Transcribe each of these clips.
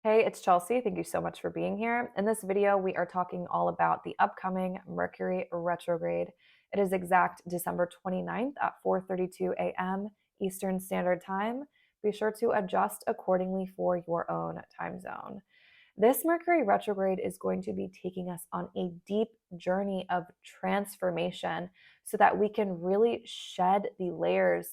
Hey, it's Chelsea. Thank you so much for being here. In this video, we are talking all about the upcoming Mercury retrograde. It is exact December 29th at 4:32 a.m. Eastern Standard Time. Be sure to adjust accordingly for your own time zone. This Mercury retrograde is going to be taking us on a deep journey of transformation so that we can really shed the layers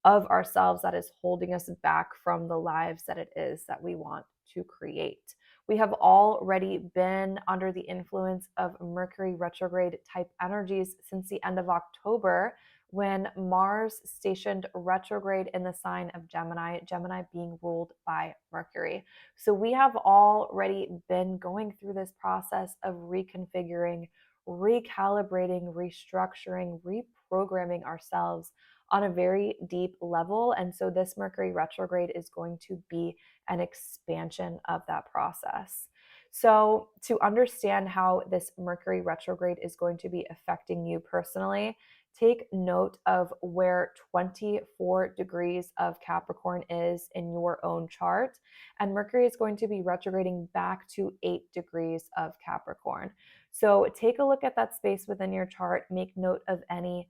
of ourselves that is holding us back from the lives that it is that we want to create. We have already been under the influence of Mercury retrograde type energies since the end of October, when Mars stationed retrograde in the sign of Gemini, Gemini being ruled by Mercury. So we have already been going through this process of reconfiguring, recalibrating, restructuring, reprogramming ourselves on a very deep level. And so this Mercury retrograde is going to be an expansion of that process. So, to understand how this Mercury retrograde is going to be affecting you personally, take note of where 24 degrees of Capricorn is in your own chart. And Mercury is going to be retrograding back to 8 degrees of Capricorn. So, take a look at that space within your chart, make note of any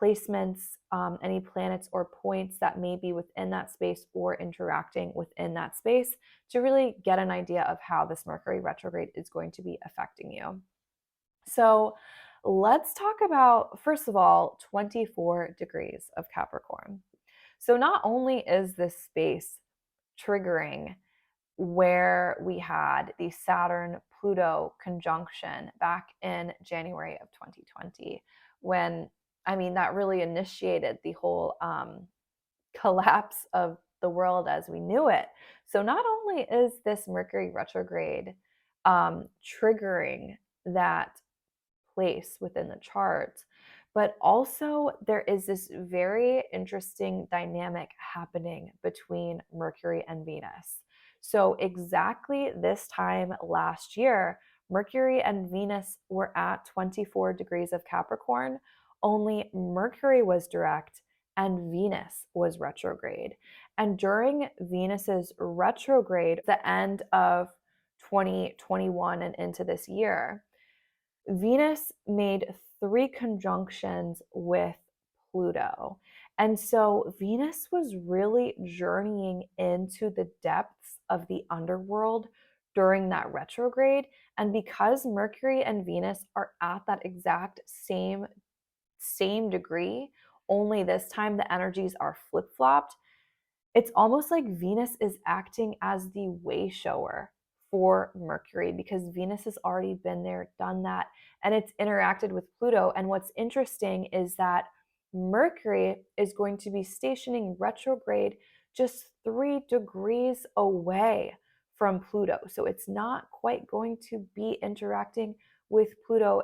placements, any planets or points that may be within that space or interacting within that space to really get an idea of how this Mercury retrograde is going to be affecting you. So let's talk about, first of all, 24 degrees of Capricorn. So not only is this space triggering where we had the Saturn Pluto conjunction back in January of 2020, when that really initiated the whole collapse of the world as we knew it. So not only is this Mercury retrograde triggering that place within the chart, but also there is this very interesting dynamic happening between Mercury and Venus. So exactly this time last year, Mercury and Venus were at 24 degrees of Capricorn, only Mercury was direct and Venus was retrograde. And during Venus's retrograde, the end of 2021 and into this year, Venus made 3 conjunctions with Pluto. And so Venus was really journeying into the depths of the underworld during that retrograde. And because Mercury and Venus are at that exact same degree, only this time the energies are flip-flopped, it's almost like Venus is acting as the way shower for Mercury, because Venus has already been there, done that, and it's interacted with Pluto. And what's interesting is that Mercury is going to be stationing retrograde just 3 degrees away from Pluto. So it's not quite going to be interacting with Pluto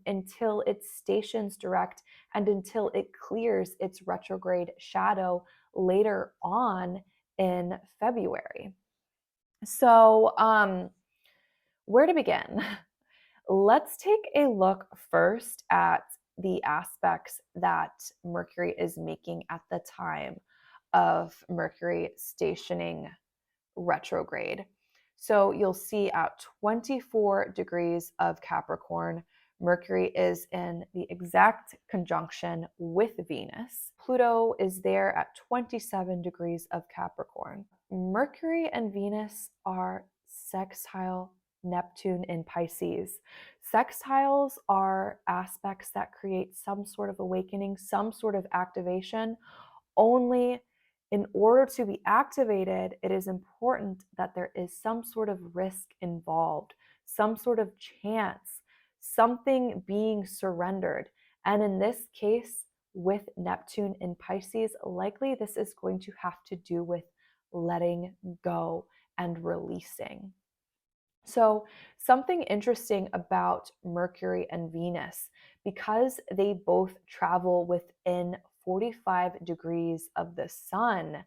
until it stations direct and until it clears its retrograde shadow later on in February. So, where to begin? Let's take a look first at the aspects that Mercury is making at the time of Mercury stationing retrograde. So you'll see at 24 degrees of Capricorn, Mercury is in the exact conjunction with Venus. Pluto is there at 27 degrees of Capricorn. Mercury and Venus are sextile Neptune in Pisces. Sextiles are aspects that create some sort of awakening, some sort of activation. Only in order to be activated, it is important that there is some sort of risk involved, some sort of chance, something being surrendered. And in this case, with Neptune in Pisces, likely this is going to have to do with letting go and releasing. So, something interesting about Mercury and Venus, because they both travel within 45 degrees of the sun,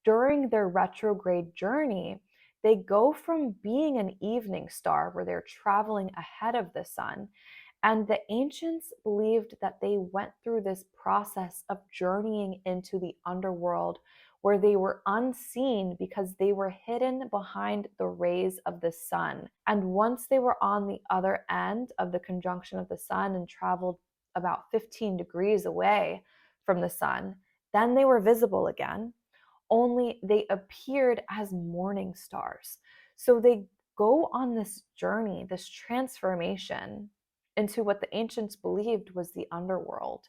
during their retrograde journey, they go from being an evening star where they're traveling ahead of the sun. And the ancients believed that they went through this process of journeying into the underworld where they were unseen because they were hidden behind the rays of the sun. And once they were on the other end of the conjunction of the sun and traveled about 15 degrees away from the sun, then they were visible again, only they appeared as morning stars. So they go on this journey, this transformation into what the ancients believed was the underworld.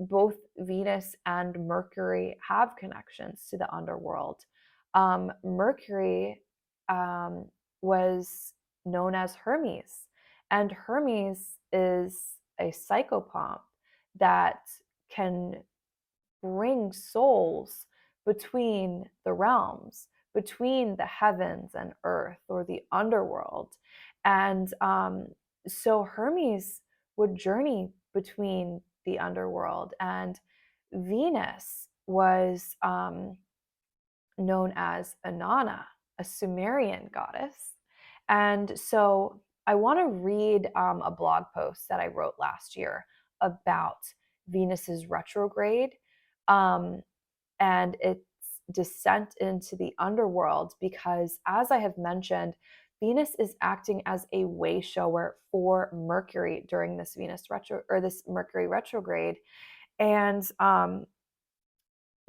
Both Venus and Mercury have connections to the underworld. Mercury was known as Hermes, and Hermes is a psychopomp that can bring souls between the realms, between the heavens and earth, or the underworld. And so Hermes would journey between the underworld, and Venus was known as Inanna, a Sumerian goddess. And so I want to read a blog post that I wrote last year about Venus's retrograde and its descent into the underworld, because as I have mentioned, Venus is acting as a way shower for Mercury during this this Mercury retrograde. And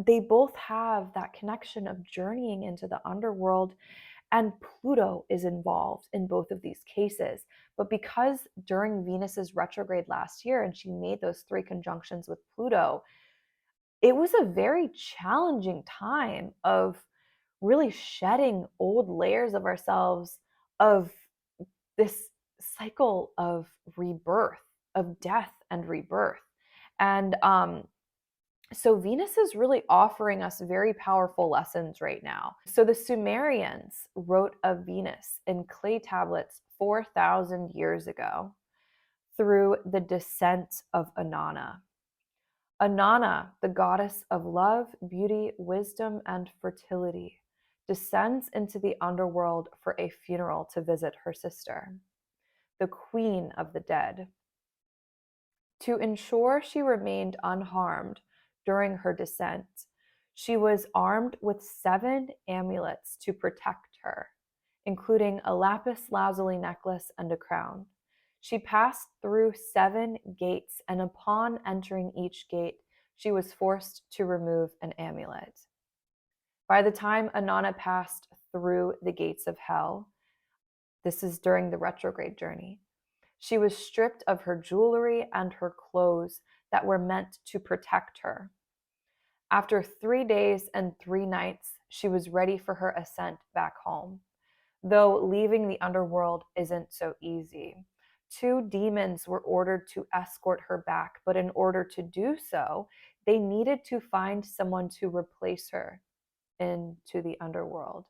they both have that connection of journeying into the underworld, and Pluto is involved in both of these cases. But because during Venus's retrograde last year, and she made those 3 conjunctions with Pluto, it was a very challenging time of really shedding old layers of ourselves, of this cycle of rebirth, of death and rebirth. And so Venus is really offering us very powerful lessons right now. So the Sumerians wrote of Venus in clay tablets 4,000 years ago through the descent of Inanna. Inanna, the goddess of love, beauty, wisdom, and fertility, descends into the underworld for a funeral to visit her sister, the queen of the dead. To ensure she remained unharmed during her descent, she was armed with 7 amulets to protect her, including a lapis lazuli necklace and a crown. She passed through 7 gates, and upon entering each gate, she was forced to remove an amulet. By the time Inanna passed through the gates of hell, this is during the retrograde journey, she was stripped of her jewelry and her clothes that were meant to protect her. After 3 days and 3 nights, she was ready for her ascent back home. Though leaving the underworld isn't so easy. 2 demons were ordered to escort her back, but in order to do so, they needed to find someone to replace her into the underworld.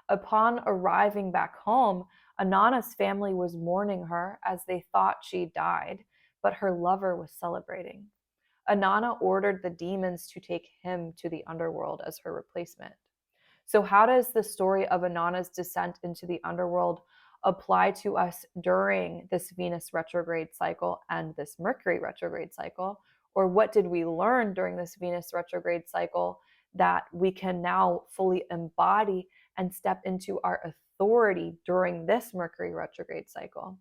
Upon arriving back home, Inanna's family was mourning her as they thought she died, but her lover was celebrating. Inanna ordered the demons to take him to the underworld as her replacement. So how does the story of Inanna's descent into the underworld apply to us during this Venus retrograde cycle and this Mercury retrograde cycle? Or what did we learn during this Venus retrograde cycle that we can now fully embody and step into our authority during this Mercury retrograde cycle?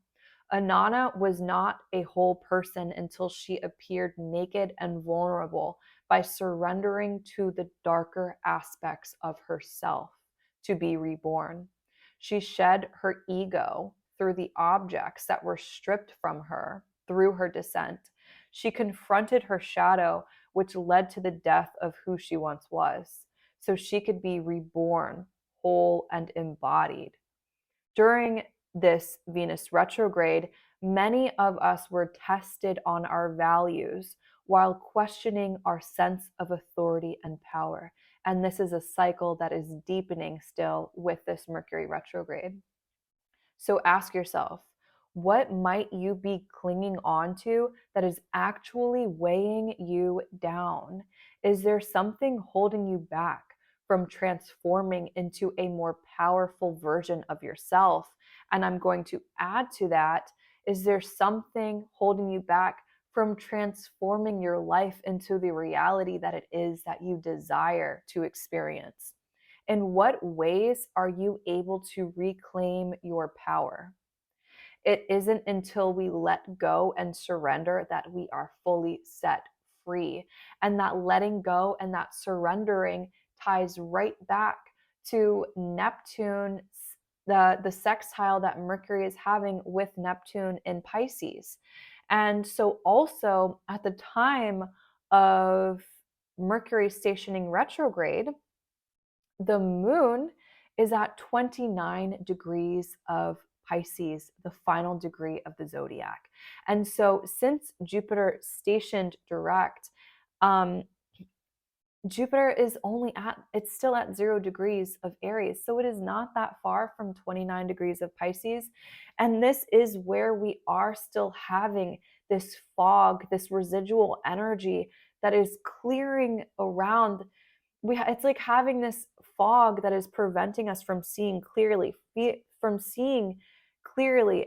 Inanna was not a whole person until she appeared naked and vulnerable by surrendering to the darker aspects of herself to be reborn. She shed her ego through the objects that were stripped from her through her descent. She confronted her shadow, which led to the death of who she once was, so she could be reborn, whole and embodied. During this Venus retrograde, many of us were tested on our values while questioning our sense of authority and power. And this is a cycle that is deepening still with this Mercury retrograde. So ask yourself, what might you be clinging on to that is actually weighing you down? Is there something holding you back from transforming into a more powerful version of yourself? And I'm going to add to that, is there something holding you back from transforming your life into the reality that it is that you desire to experience? In what ways are you able to reclaim your power? It isn't until we let go and surrender that we are fully set free. And that letting go and that surrendering ties right back to Neptune, the sextile that Mercury is having with Neptune in Pisces. And so, also at the time of Mercury stationing retrograde, the moon is at 29 degrees of Pisces, the final degree of the zodiac. And so, since Jupiter stationed direct, um, Jupiter is it's still at 0 degrees of Aries. So it is not that far from 29 degrees of Pisces. And this is where we are still having this fog, this residual energy that is clearing around. It's like having this fog that is preventing us from seeing clearly,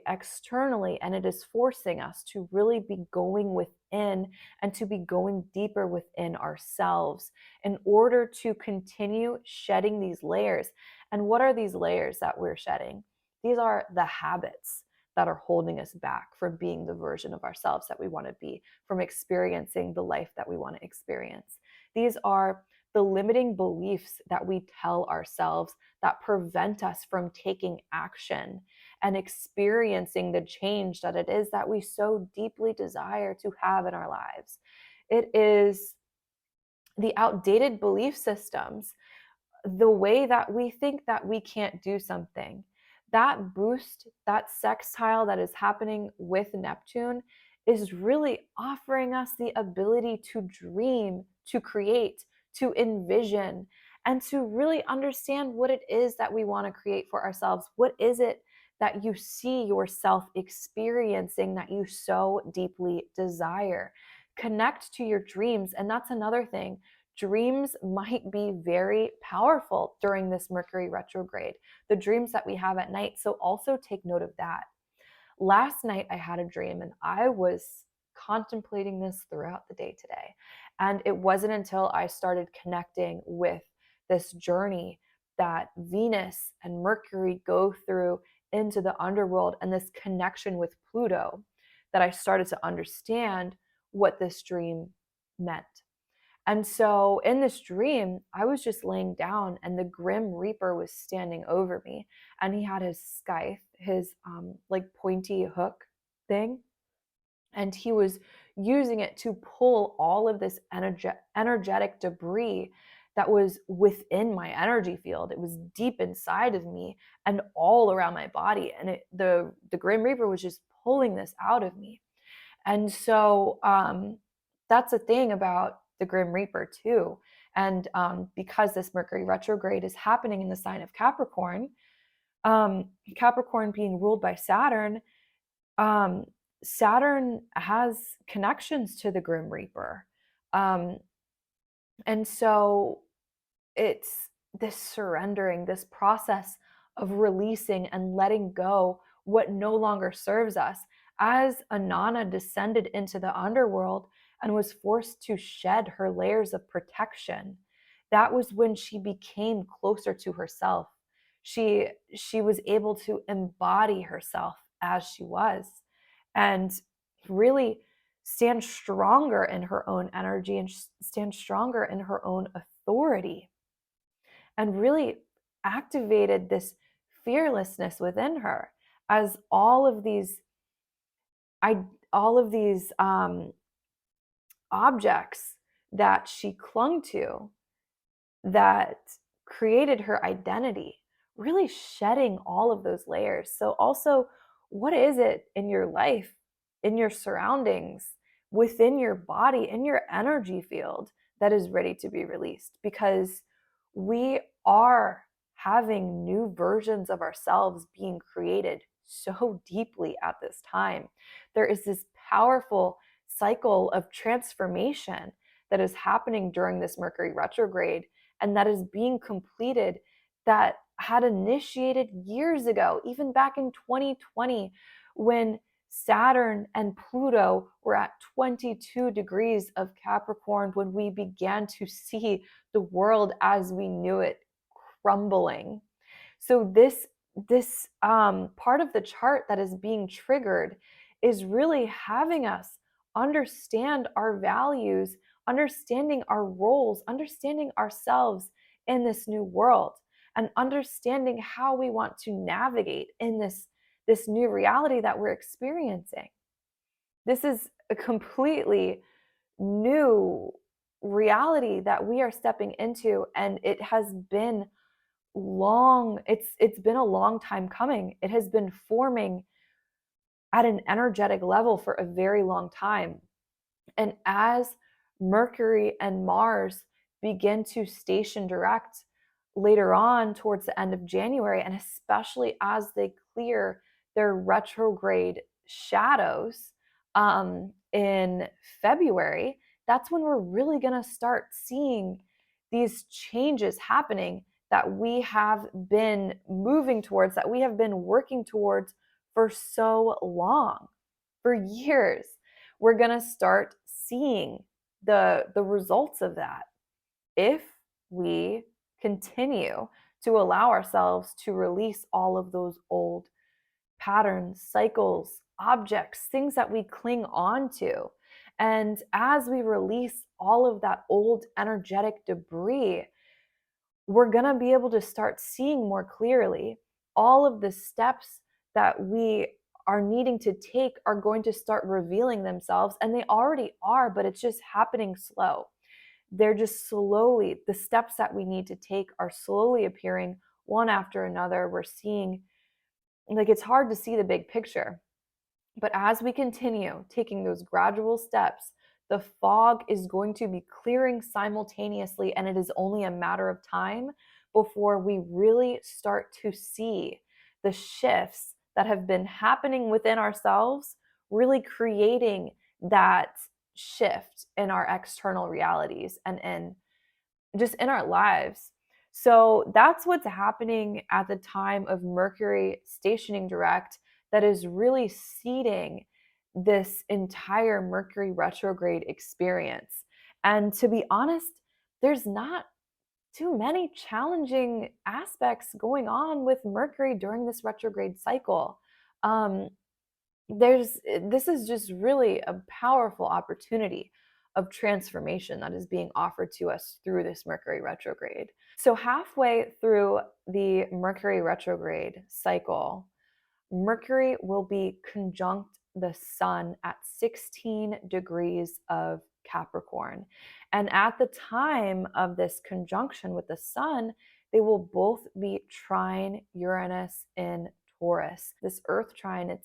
externally, and it is forcing us to really be going within and to be going deeper within ourselves in order to continue shedding these layers. And what are these layers that we're shedding? These are the habits that are holding us back from being the version of ourselves that we want to be, from experiencing the life that we want to experience. These are the limiting beliefs that we tell ourselves that prevent us from taking action and experiencing the change that it is that we so deeply desire to have in our lives. It is the outdated belief systems, the way that we think that we can't do something. That boost, that sextile that is happening with Neptune is really offering us the ability to dream, to create, to envision, and to really understand what it is that we want to create for ourselves. What is it that you see yourself experiencing that you so deeply desire? Connect to your dreams. And that's another thing. Dreams might be very powerful during this Mercury retrograde, the dreams that we have at night. So also take note of that. Last night I had a dream, and I was contemplating this throughout the day today. And it wasn't until I started connecting with this journey that Venus and Mercury go through into the underworld and this connection with Pluto that I started to understand what this dream meant. And so in this dream, I was just laying down, and the Grim Reaper was standing over me, and he had his scythe, his like pointy hook thing, and he was using it to pull all of this energetic debris that was within my energy field. It was deep inside of me and all around my body, and the Grim Reaper was just pulling this out of me. And so that's the thing about the Grim Reaper too. And because this Mercury retrograde is happening in the sign of Capricorn, Capricorn being ruled by Saturn, Saturn has connections to the Grim Reaper. And so it's this surrendering, this process of releasing and letting go what no longer serves us. As Inanna descended into the underworld and was forced to shed her layers of protection, that was when she became closer to herself. She was able to embody herself as she was and really stand stronger in her own energy and stand stronger in her own authority, and really activated this fearlessness within her as all of these objects that she clung to that created her identity, really shedding all of those layers. So also, what is it in your life, in your surroundings, within your body, in your energy field that is ready to be released? Because we are having new versions of ourselves being created so deeply at this time. There is this powerful cycle of transformation that is happening during this Mercury retrograde, and that is being completed, that had initiated years ago, even back in 2020, when Saturn and Pluto were at 22 degrees of Capricorn when we began to see the world as we knew it crumbling. So this part of the chart that is being triggered is really having us understand our values, understanding our roles, understanding ourselves in this new world, and understanding how we want to navigate in this new reality that we're experiencing. This is a completely new reality that we are stepping into, and it has been it's been a long time coming. It has been forming at an energetic level for a very long time. And as Mercury and Mars begin to station direct later on towards the end of January, and especially as they clear their retrograde shadows in February, that's when we're really going to start seeing these changes happening that we have been moving towards, that we have been working towards for so long, for years. We're going to start seeing the results of that if we continue to allow ourselves to release all of those old patterns, cycles, objects, things that we cling on to. And as we release all of that old energetic debris, we're going to be able to start seeing more clearly. All of the steps that we are needing to take are going to start revealing themselves, and they already are, but it's just happening slow. They're just slowly, the steps that we need to take are slowly appearing one after another. We're seeing, like, it's hard to see the big picture. But as we continue taking those gradual steps, the fog is going to be clearing simultaneously, and it is only a matter of time before we really start to see the shifts that have been happening within ourselves, really creating that shift in our external realities and just in our lives. So that's what's happening at the time of Mercury stationing direct that is really seeding this entire Mercury retrograde experience. And to be honest, there's not too many challenging aspects going on with Mercury during this retrograde cycle. Um, this is just really a powerful opportunity of transformation that is being offered to us through this Mercury retrograde. So halfway through the Mercury retrograde cycle, Mercury will be conjunct the sun at 16 degrees of Capricorn. And at the time of this conjunction with the sun, they will both be trine Uranus in Taurus. This earth trine,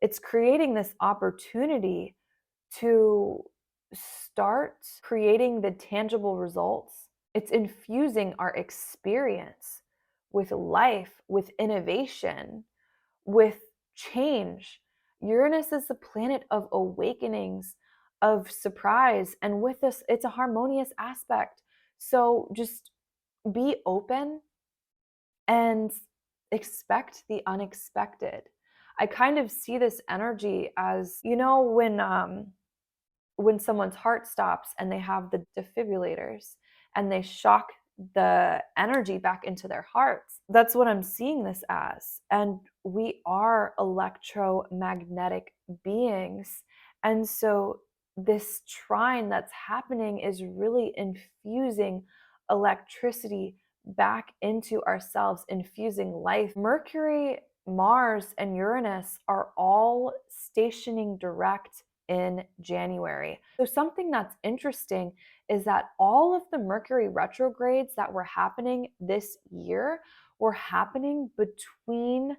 it's creating this opportunity to start creating the tangible results. It's infusing our experience with life, with innovation, with change. Uranus is the planet of awakenings, of surprise, and with this, it's a harmonious aspect. So just be open and expect the unexpected. I kind of see this energy as, when someone's heart stops and they have the defibrillators and they shock the energy back into their hearts. That's what I'm seeing this as. And we are electromagnetic beings. And so this trine that's happening is really infusing electricity back into ourselves, infusing life. Mercury, Mars, and Uranus are all stationing direct in January. So something that's interesting is that all of the Mercury retrogrades that were happening this year were happening between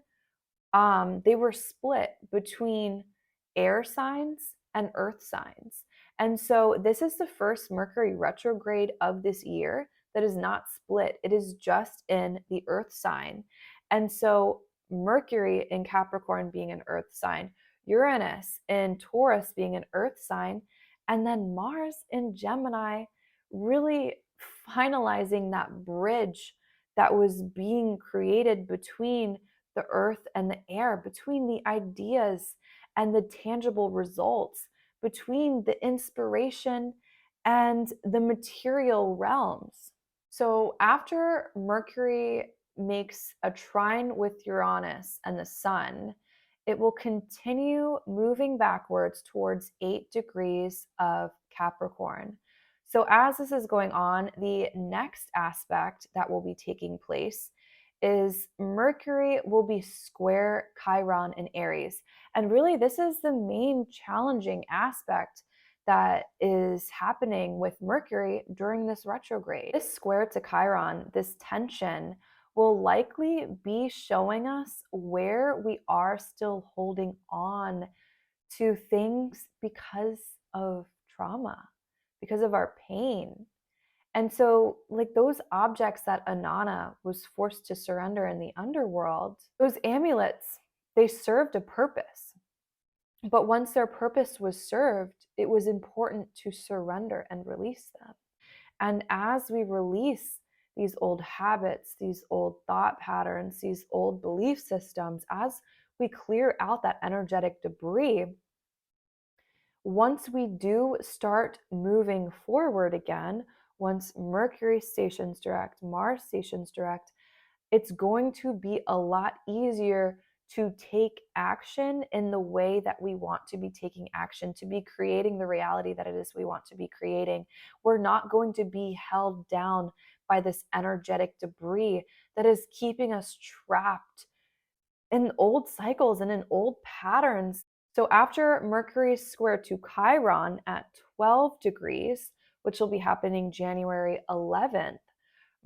they were split between air signs and earth signs. And so this is the first Mercury retrograde of this year that is not split. It is just in the earth sign. And so Mercury in Capricorn being an earth sign, Uranus in Taurus being an earth sign, and then Mars in Gemini, really finalizing that bridge that was being created between the earth and the air, between the ideas and the tangible results between the inspiration and the material realms. So, after Mercury makes a trine with Uranus and the Sun, it will continue moving backwards towards 8 degrees of Capricorn. So, as this is going on, the next aspect that will be taking place is Mercury will be square Chiron in Aries. And really, this is the main challenging aspect that is happening with Mercury during this retrograde. This square to Chiron, this tension, will likely be showing us where we are still holding on to things because of trauma, because of our pain. And so, like those objects that Anana was forced to surrender in the underworld, those amulets, they served a purpose. But once their purpose was served, it was important to surrender and release them. And as we release these old habits, these old thought patterns, these old belief systems, as we clear out that energetic debris, once we do start moving forward again, once Mercury stations direct, Mars stations direct, it's going to be a lot easier to take action in the way that we want to be taking action, to be creating the reality that it is we want to be creating. We're not going to be held down by this energetic debris that is keeping us trapped in old cycles and in old patterns. So after Mercury square to Chiron at 12 degrees, which will be happening January 11th,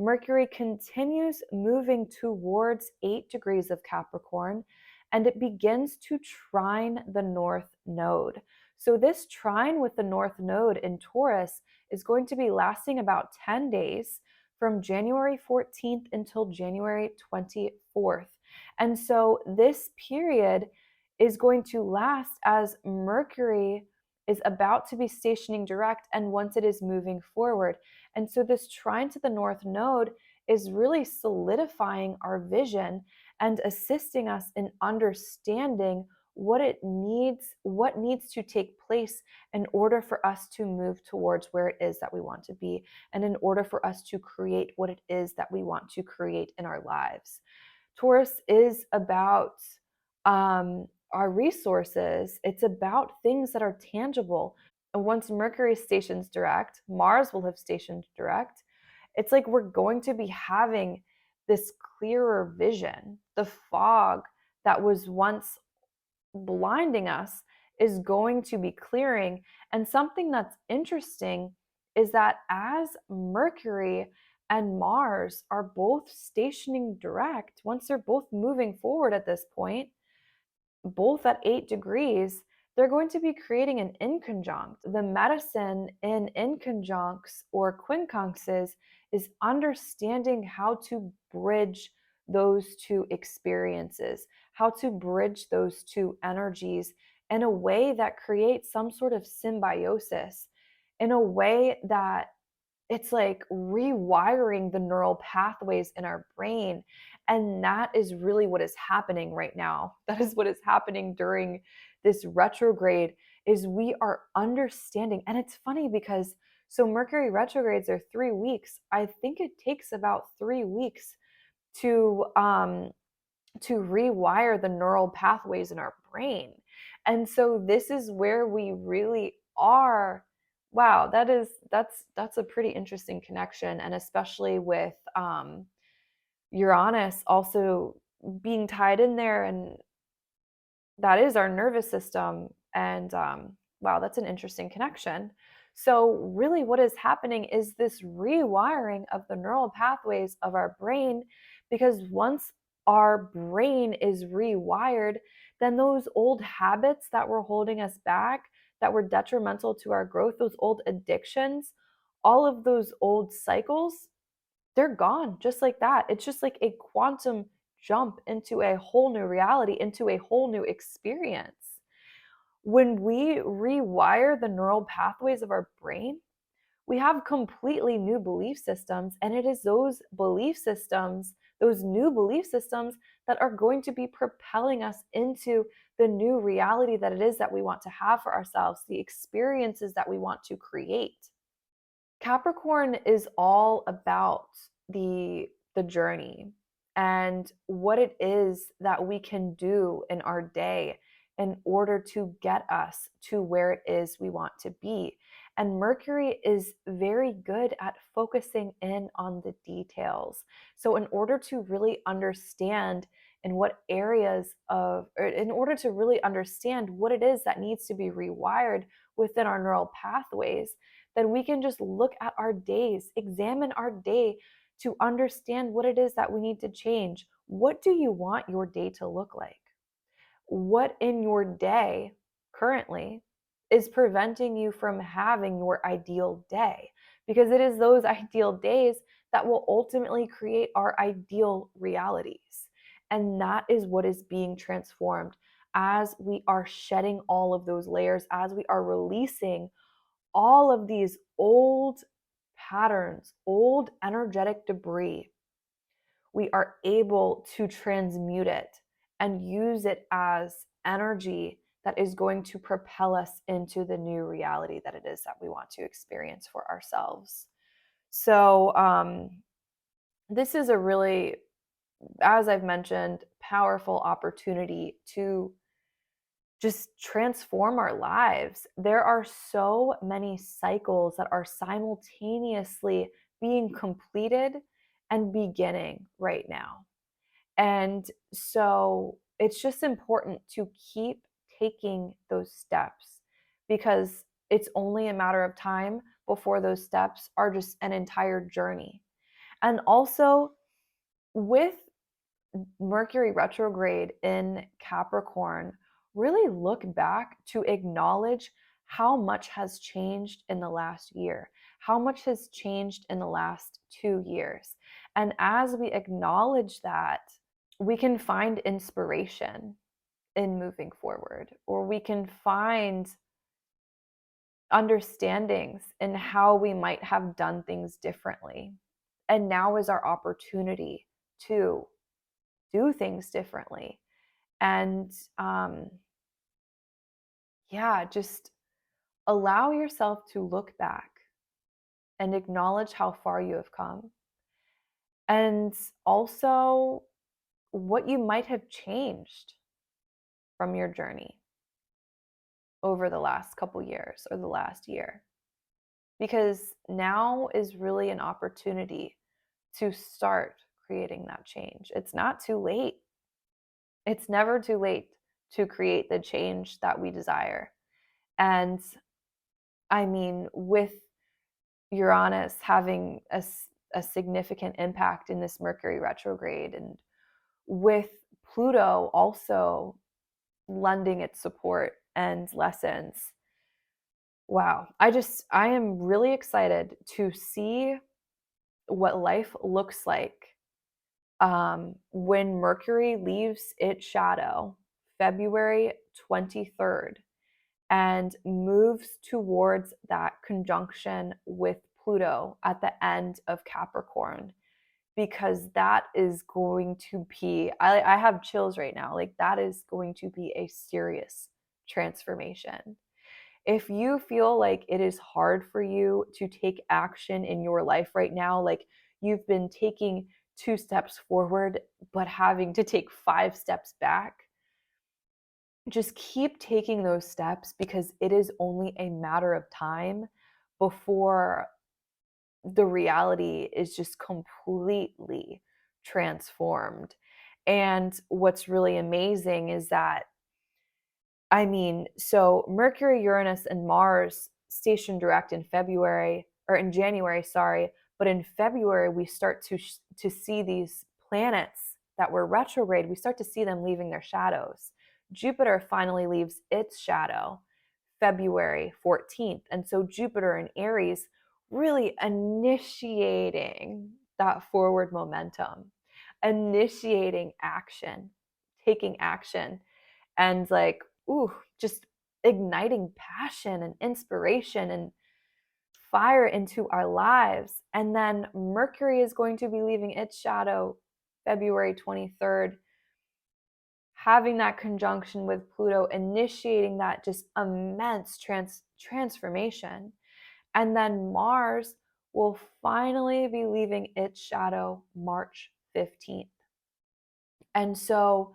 Mercury continues moving towards 8 degrees of Capricorn, and it begins to trine the North Node. So this trine with the North Node in Taurus is going to be lasting about 10 days from January 14th until January 24th. And so this period is going to last as Mercury is about to be stationing direct and once it is moving forward. And so this trine to the North Node is really solidifying our vision and assisting us in understanding what needs to take place in order for us to move towards where it is that we want to be, and in order for us to create what it is that we want to create in our lives. Taurus is about our resources. It's about things that are tangible. And once Mercury stations direct, Mars will have stationed direct. It's like we're going to be having this clearer vision. The fog that was once blinding us is going to be clearing. And something that's interesting is that as Mercury and Mars are both stationing direct, once they're both moving forward at this point, both at 8 degrees, they're going to be creating an inconjunct. The medicine in inconjuncts or quincunxes is understanding how to bridge those two experiences, how to bridge those two energies in a way that creates some sort of symbiosis, in a way that it's like rewiring the neural pathways in our brain. And that is really what is happening right now. That is what is happening during this retrograde, is we are understanding. And it's funny because so Mercury retrogrades are 3 weeks. I think it takes about 3 weeks to rewire the neural pathways in our brain. And so this is where we really are. Wow, that's a pretty interesting connection, and especially with Uranus also being tied in there, and that is our nervous system. And wow, that's an interesting connection. So really what is happening is this rewiring of the neural pathways of our brain, because once our brain is rewired, then those old habits that were holding us back, that were detrimental to our growth, those old addictions, all of those old cycles, they're gone just like that. It's just like a quantum jump into a whole new reality, into a whole new experience. When we rewire the neural pathways of our brain, we have completely new belief systems, and it is those belief systems those new belief systems that are going to be propelling us into the new reality that it is that we want to have for ourselves, the experiences that we want to create. Capricorn is all about the journey and what it is that we can do in our day in order to get us to where it is we want to be. And Mercury is very good at focusing in on the details. So in order to really understand in what areas of, or in order to really understand what it is that needs to be rewired within our neural pathways, then we can just look at our days, examine our day to understand what it is that we need to change. What do you want your day to look like? What in your day currently is preventing you from having your ideal day? Because it is those ideal days that will ultimately create our ideal realities. And that is what is being transformed as we are shedding all of those layers, as we are releasing all of these old patterns, old energetic debris. We are able to transmute it and use it as energy that is going to propel us into the new reality that it is that we want to experience for ourselves. So, this is a really, as I've mentioned, powerful opportunity to just transform our lives. There are so many cycles that are simultaneously being completed and beginning right now. And so it's just important to keep taking those steps because it's only a matter of time before those steps are just an entire journey. And also, with Mercury retrograde in Capricorn, really look back to acknowledge how much has changed in the last year, how much has changed in the last 2 years. And as we acknowledge that, we can find inspiration in moving forward, or we can find understandings in how we might have done things differently. And now is our opportunity to do things differently. And yeah, just allow yourself to look back and acknowledge how far you have come. And also what you might have changed from your journey over the last couple years or the last year. Because now is really an opportunity to start creating that change. It's not too late. It's never too late to create the change that we desire. And I mean, with Uranus having a significant impact in this Mercury retrograde, and with Pluto also lending its support and lessons, wow, I am really excited to see what life looks like when Mercury leaves its shadow February 23rd and moves towards that conjunction with Pluto at the end of Capricorn, because that is going to be, I have chills right now. Like, that is going to be a serious transformation. If you feel like it is hard for you to take action in your life right now, like you've been taking 2 steps forward, but having to take 5 steps back, just keep taking those steps, because it is only a matter of time before the reality is just completely transformed. And what's really amazing is that, I mean, so Mercury, Uranus, and Mars station direct in February, or in January, sorry, but in February we start to see these planets that were retrograde. We start to see them leaving their shadows. Jupiter finally leaves its shadow February 14th, and so Jupiter in Aries really initiating that forward momentum, initiating action, taking action, and like, ooh, just igniting passion and inspiration and fire into our lives. And then Mercury is going to be leaving its shadow February 23rd, having that conjunction with Pluto, initiating that just immense transformation. And then Mars will finally be leaving its shadow March 15th. And so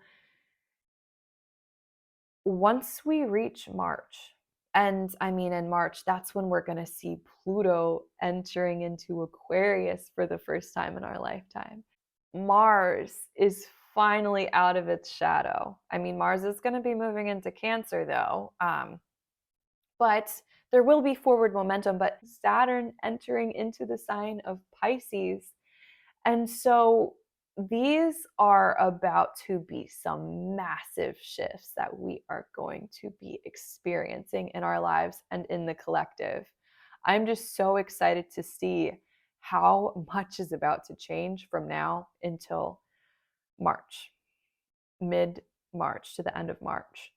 once we reach March, and I mean in March, that's when we're going to see Pluto entering into Aquarius for the first time in our lifetime. Mars is finally out of its shadow. I mean, Mars is going to be moving into Cancer though. But there will be forward momentum, but Saturn entering into the sign of Pisces. And so these are about to be some massive shifts that we are going to be experiencing in our lives and in the collective. I'm just so excited to see how much is about to change from now until March, mid-March to the end of March.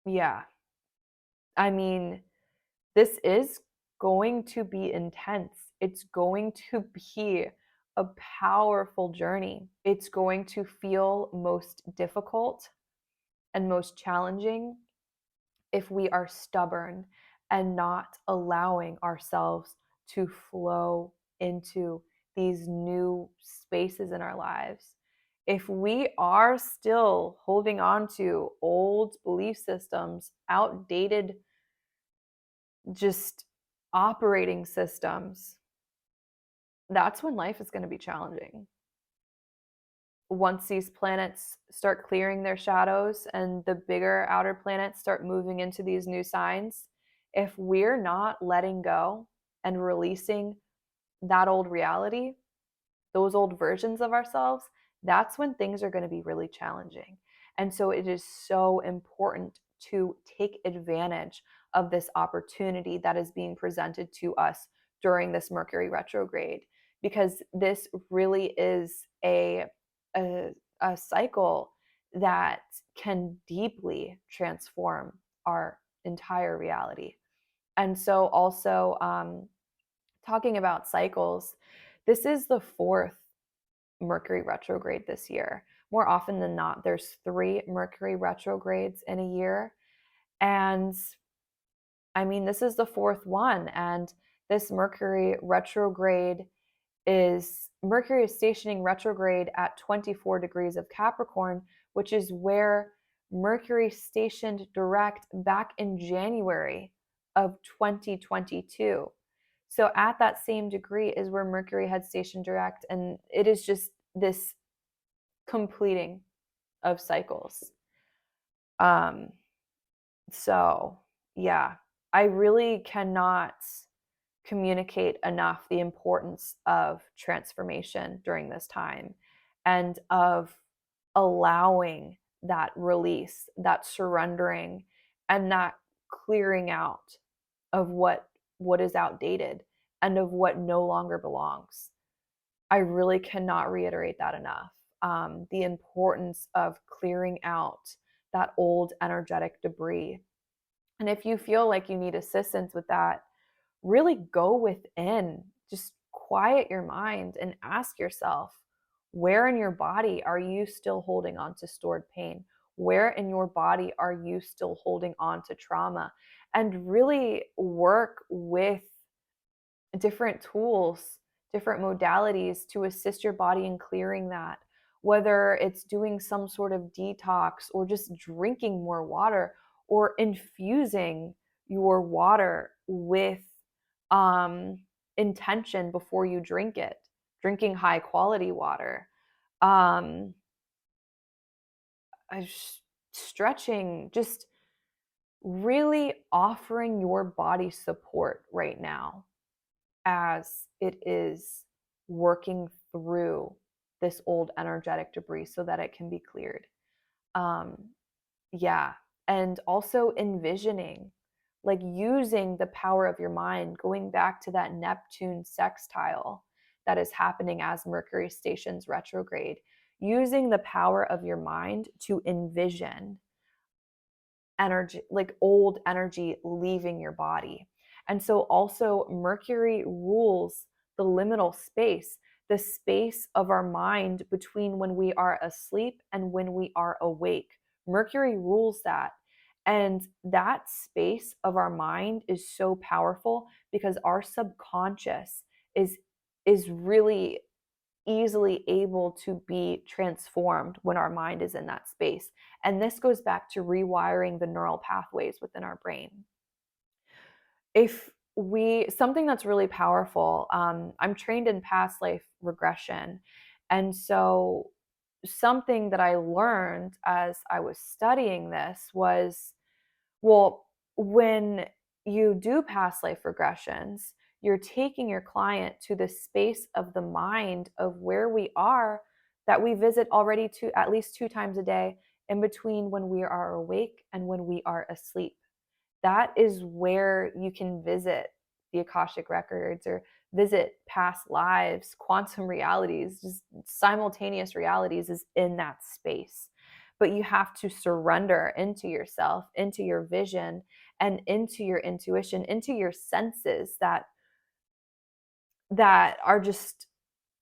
Yeah, I mean, this is going to be intense. It's going to be a powerful journey. It's going to feel most difficult and most challenging if we are stubborn and not allowing ourselves to flow into these new spaces in our lives. If we are still holding on to old belief systems, outdated just operating systems, that's when life is going to be challenging. Once these planets start clearing their shadows and the bigger outer planets start moving into these new signs, if we're not letting go and releasing that old reality, those old versions of ourselves, that's when things are going to be really challenging. And so it is so important to take advantage of this opportunity that is being presented to us during this Mercury retrograde, because this really is a, a cycle that can deeply transform our entire reality. And so also talking about cycles, this is the fourth Mercury retrograde this year. More often than not, there's 3 Mercury retrogrades in a year. And I mean, this is the fourth one. And this Mercury retrograde Mercury is stationing retrograde at 24 degrees of Capricorn, which is where Mercury stationed direct back in January of 2022. So at that same degree is where Mercury had stationed direct, and it is just this completing of cycles. So yeah, I really cannot communicate enough the importance of transformation during this time and of allowing that release, that surrendering, and that clearing out of what is outdated and of what no longer belongs. I really cannot reiterate that enough. The importance of clearing out that old energetic debris. And if you feel like you need assistance with that, really go within, just quiet your mind and ask yourself, where in your body are you still holding on to stored pain? Where in your body are you still holding on to trauma? And really work with different tools, different modalities to assist your body in clearing that, whether it's doing some sort of detox or just drinking more water or infusing your water with intention before you drink it, drinking high quality water, um, stretching, just really offering your body support right now as it is working through this old energetic debris so that it can be cleared. Yeah. And also envisioning, like using the power of your mind, going back to that Neptune sextile that is happening as Mercury stations retrograde, using the power of your mind to envision energy, like old energy leaving your body. And so also Mercury rules the liminal space. the space of our mind between when we are asleep and when we are awake. Mercury rules that. And that space of our mind is so powerful because our subconscious is really easily able to be transformed when our mind is in that space. And this goes back to rewiring the neural pathways within our brain. If we, something that's really powerful, I'm trained in past life regression. And so something that I learned as I was studying this was, well, when you do past life regressions, you're taking your client to the space of the mind of where we are, that we visit already at least 2 times a day, in between when we are awake and when we are asleep. That is where you can visit the Akashic records or visit past lives, quantum realities, just simultaneous realities is in that space. But you have to surrender into yourself, into your vision, and into your intuition, into your senses that are just,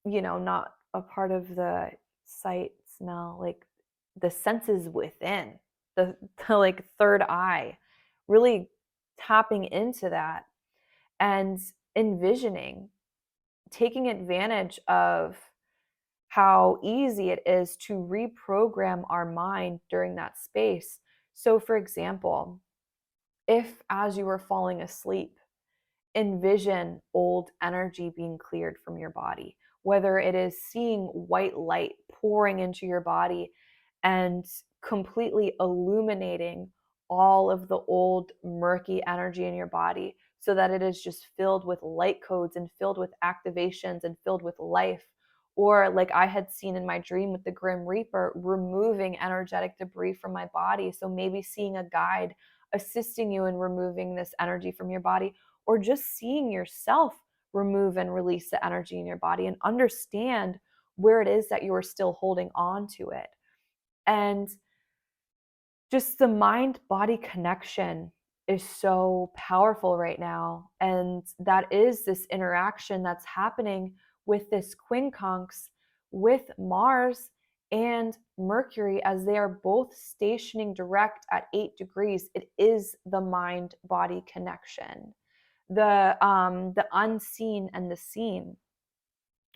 not a part of the sight, smell, like the senses within, the like third eye, really tapping into that and envisioning, taking advantage of how easy it is to reprogram our mind during that space. So, for example, if as you were falling asleep, envision old energy being cleared from your body, whether it is seeing white light pouring into your body and completely illuminating all of the old murky energy in your body so that it is just filled with light codes and filled with activations and filled with life. Or, like I had seen in my dream with the Grim Reaper, removing energetic debris from my body. So maybe seeing a guide assisting you in removing this energy from your body, or just seeing yourself remove and release the energy in your body and understand where it is that you are still holding on to it. And just the mind body connection is so powerful right now. And that is this interaction that's happening with this quincunx with Mars and Mercury, as they are both stationing direct at 8 degrees. It is the mind body connection, the unseen and the seen,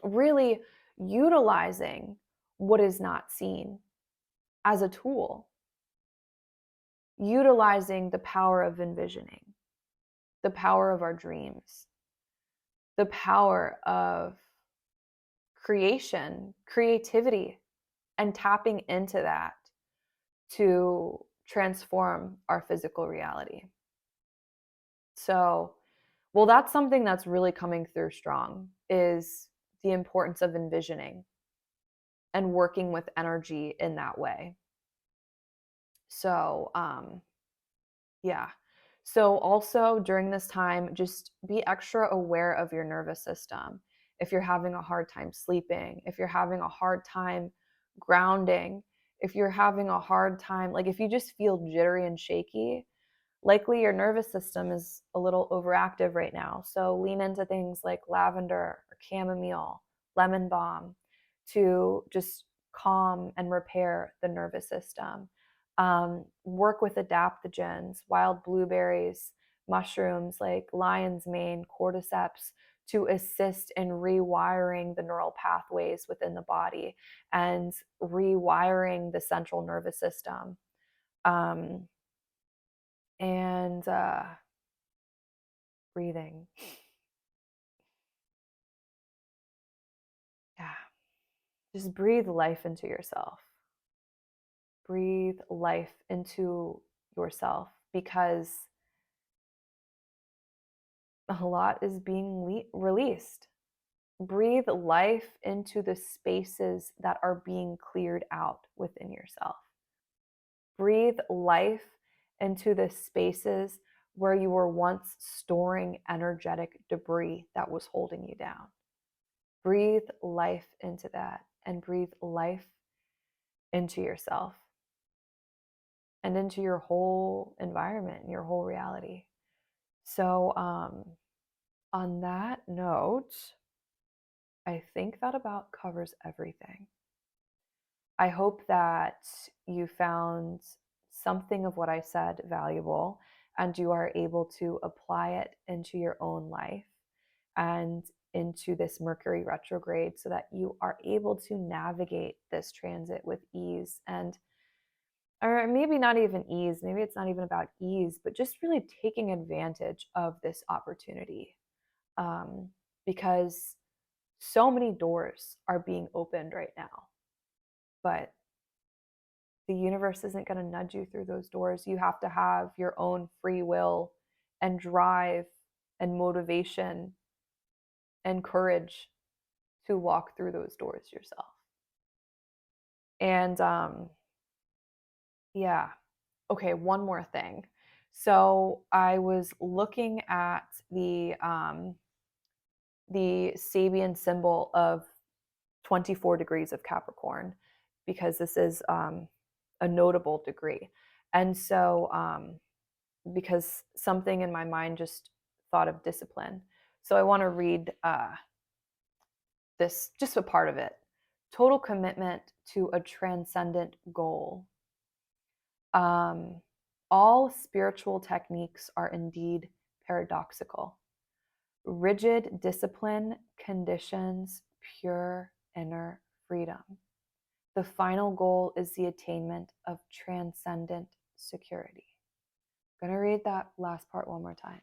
really utilizing what is not seen as a tool, utilizing the power of envisioning, the power of our dreams, the power of creation, creativity, and tapping into that to transform our physical reality. So, well, that's something that's really coming through strong, is the importance of envisioning and working with energy in that way. So, yeah. So also during this time, just be extra aware of your nervous system. If you're having a hard time sleeping, if you're having a hard time grounding, if you're having a hard time, like if you just feel jittery and shaky, likely your nervous system is a little overactive right now. So lean into things like lavender or chamomile, lemon balm to just calm and repair the nervous system. Work with adaptogens, wild blueberries, mushrooms like lion's mane, cordyceps, to assist in rewiring the neural pathways within the body and rewiring the central nervous system. And breathing. Yeah. Just breathe life into yourself. Breathe life into yourself, because a lot is being released. Breathe life into the spaces that are being cleared out within yourself. Breathe life into the spaces where you were once storing energetic debris that was holding you down. Breathe life into that, and breathe life into yourself and into your whole environment and your whole reality. So, on that note, I think that about covers everything. I hope that you found something of what I said valuable and you are able to apply it into your own life and into this Mercury retrograde so that you are able to navigate this transit with ease and, or maybe not even ease, maybe it's not even about ease, but just really taking advantage of this opportunity. Um, because so many doors are being opened right now, but the universe isn't going to nudge you through those doors. You have to have your own free will and drive and motivation and courage to walk through those doors yourself. And yeah, okay, one more thing. So I was looking at the Sabian symbol of 24 degrees of Capricorn because this is a notable degree. And so because something in my mind just thought of discipline. So I want to read this, just a part of it. Total commitment to a transcendent goal. Um, all spiritual techniques are indeed paradoxical. Rigid discipline conditions pure inner freedom. The final goal is the attainment of transcendent security. I'm going to read that last part one more time.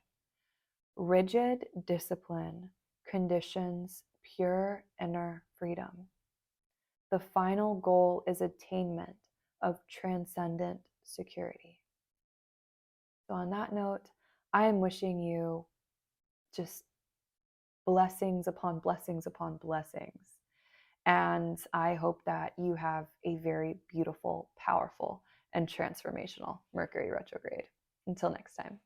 Rigid discipline conditions pure inner freedom. The final goal is attainment of transcendent security. So, on that note, I am wishing you just blessings upon blessings upon blessings. And I hope that you have a very beautiful, powerful, and transformational Mercury retrograde. Until next time.